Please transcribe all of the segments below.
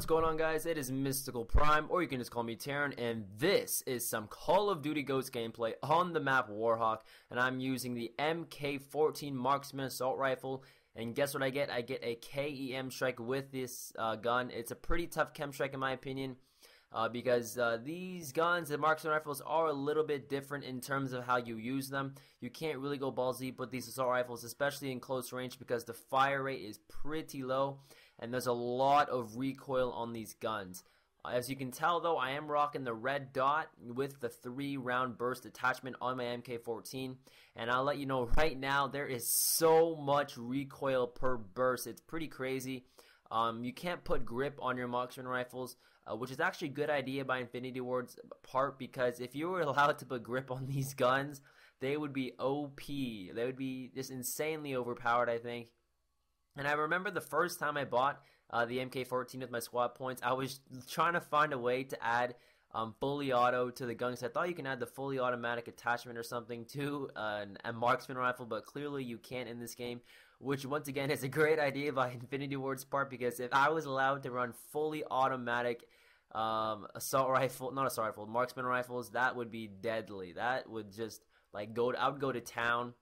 What's going on, guys? It is Mystical Prime, or you can just call me Terran, and this is some Call of Duty Ghosts gameplay on the map Warhawk, and I'm using the MK-14 Marksman Assault Rifle, and guess what I get? I get a K.E.M strike with this gun. It's a pretty tough chem strike in my opinion, because these guns, the Marksman Rifles, are a little bit different in terms of how you use them. You can't really go balls deep with these assault rifles, especially in close range, because the fire rate is pretty low, and there's a lot of recoil on these guns. As you can tell though, I am rocking the red dot with the 3-round burst attachment on my MK-14, and I'll let you know right now, there is so much recoil per burst. It's pretty crazy. You can't put grip on your Marksman rifles, which is actually a good idea by Infinity Ward's part, because if you were allowed to put grip on these guns, they would be OP. They would be just insanely overpowered, I think. And I remember the first time I bought the MK-14 with my squad points, I was trying to find a way to add fully auto to the gun, because I thought you can add the fully automatic attachment or something to a Marksman rifle, but clearly you can't in this game, which once again is a great idea by Infinity Ward's part, because if I was allowed to run fully automatic Marksman rifles, that would be deadly. That would just like I would go to town.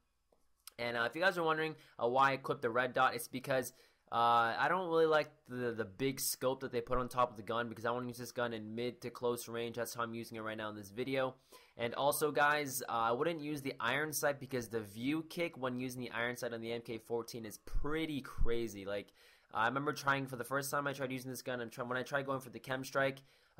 And if you guys are wondering why I equipped the red dot, it's because I don't really like the big scope that they put on top of the gun, because I want to use this gun in mid to close range. That's how I'm using it right now in this video. And also, guys, I wouldn't use the iron sight, because the view kick when using the iron sight on the MK-14 is pretty crazy. Like, I remember trying for the first time I tried using this gun, and when I tried going for the chem strike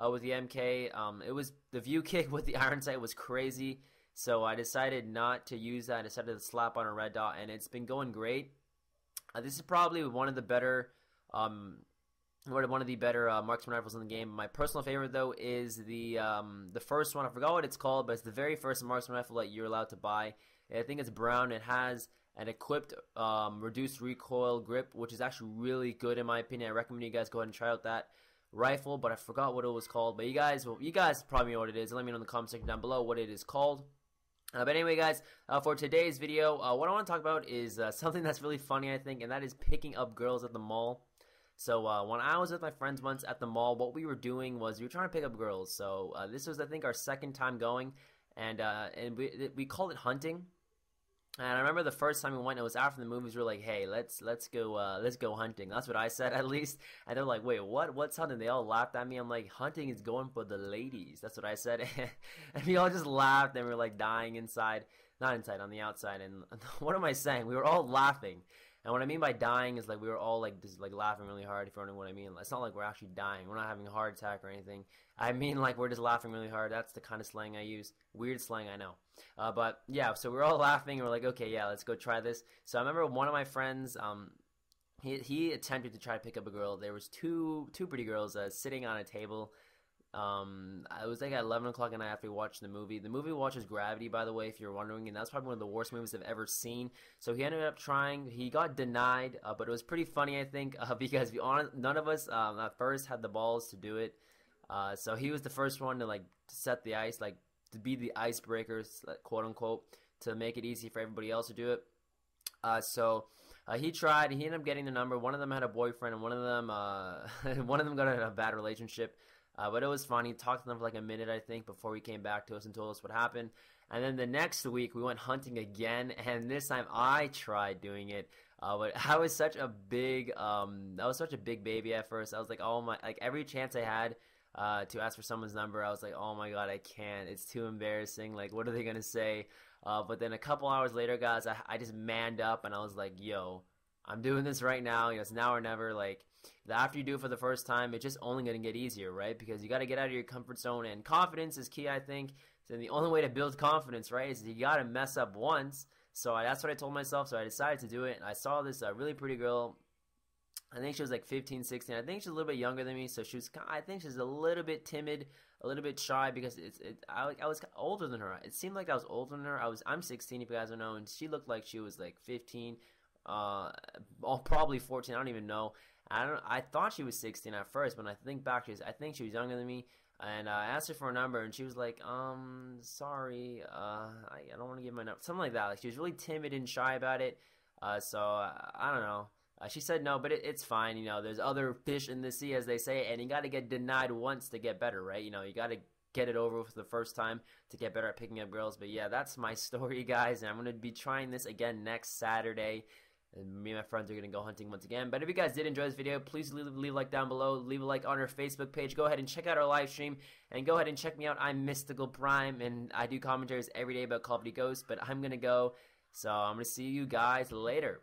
with the MK, it was the view kick with the iron sight was crazy. So I decided not to use that. I decided to slap on a red dot, and it's been going great. This is probably one of the better marksman rifles in the game. My personal favorite though is the first one. I forgot what it's called, but it's the very first marksman rifle that you're allowed to buy. I think it's brown. It has an equipped reduced recoil grip, which is actually really good in my opinion. I recommend you guys go ahead and try out that rifle, but I forgot what it was called. But you guys probably know what it is. Let me know in the comment section down below what it is called. But anyway, guys, for today's video, what I want to talk about is something that's really funny, I think, and that is picking up girls at the mall. So when I was with my friends once at the mall, what we were doing was we were trying to pick up girls. So this was, I think, our second time going, and we called it hunting. And I remember the first time we went, it was after the movies. We were like, "Hey, let's go hunting." That's what I said, at least. And they're like, "Wait, what? What's hunting?" They all laughed at me. I'm like, "Hunting is going for the ladies." That's what I said. And we all just laughed, and we were like dying inside, not inside, on the outside. And what am I saying? We were all laughing. And what I mean by dying is like we were all like just like laughing really hard. If you're wondering what I mean, it's not like we're actually dying. We're not having a heart attack or anything. I mean like we're just laughing really hard. That's the kind of slang I use. Weird slang, I know. But yeah, so we're all laughing. And we're like, okay, yeah, let's go try this. So I remember one of my friends, he attempted to try to pick up a girl. There was two pretty girls sitting on a table. It was like at 11 o'clock at night after we watched the movie. The movie watches Gravity, by the way, if you're wondering, and that's probably one of the worst movies I've ever seen. So he ended up trying. He got denied, but it was pretty funny, I think, because none of us at first had the balls to do it. So he was the first one to like set the ice, like to be the icebreakers, quote unquote, to make it easy for everybody else to do it. So he tried. He ended up getting the number. One of them had a boyfriend, and one of them got in a bad relationship. But it was fun. He talked to them for like a minute, I think, before he came back to us and told us what happened. And then the next week, we went hunting again, and this time I tried doing it. But I was such a big baby at first. I was like, oh my, like every chance I had to ask for someone's number, I was like, oh my god, I can't. It's too embarrassing. Like, what are they gonna say? But then a couple hours later, guys, I just manned up, and I was like, yo, I'm doing this right now. You know, it's now or never. Like, after you do it for the first time, it's just only going to get easier, right? Because you got to get out of your comfort zone, and confidence is key, I think. So the only way to build confidence, right, is you got to mess up once. So that's what I told myself. So I decided to do it. And I saw this really pretty girl. I think she was like 15, 16. I think she's a little bit younger than me. So I think she's a little bit timid, a little bit shy, because I was older than her. It seemed like I was older than her. I'm 16, if you guys don't know, and she looked like she was like 15, probably 14. I don't even know. I thought she was 16 at first, but when I think back, I think she was younger than me. And I asked her for a number, and she was like, sorry, I don't want to give my number, something like that. Like, she was really timid and shy about it. So I don't know. She said no, but it's fine. You know, there's other fish in the sea, as they say, and you got to get denied once to get better, right? You know, you got to get it over with the first time to get better at picking up girls. But yeah, that's my story, guys, and I'm going to be trying this again next Saturday. And me and my friends are going to go hunting once again. But if you guys did enjoy this video, please leave a like down below. Leave a like on our Facebook page. Go ahead and check out our live stream. And go ahead and check me out. I'm Mystical Prime. And I do commentaries every day about Call of Duty Ghosts. But I'm going to go. So I'm going to see you guys later.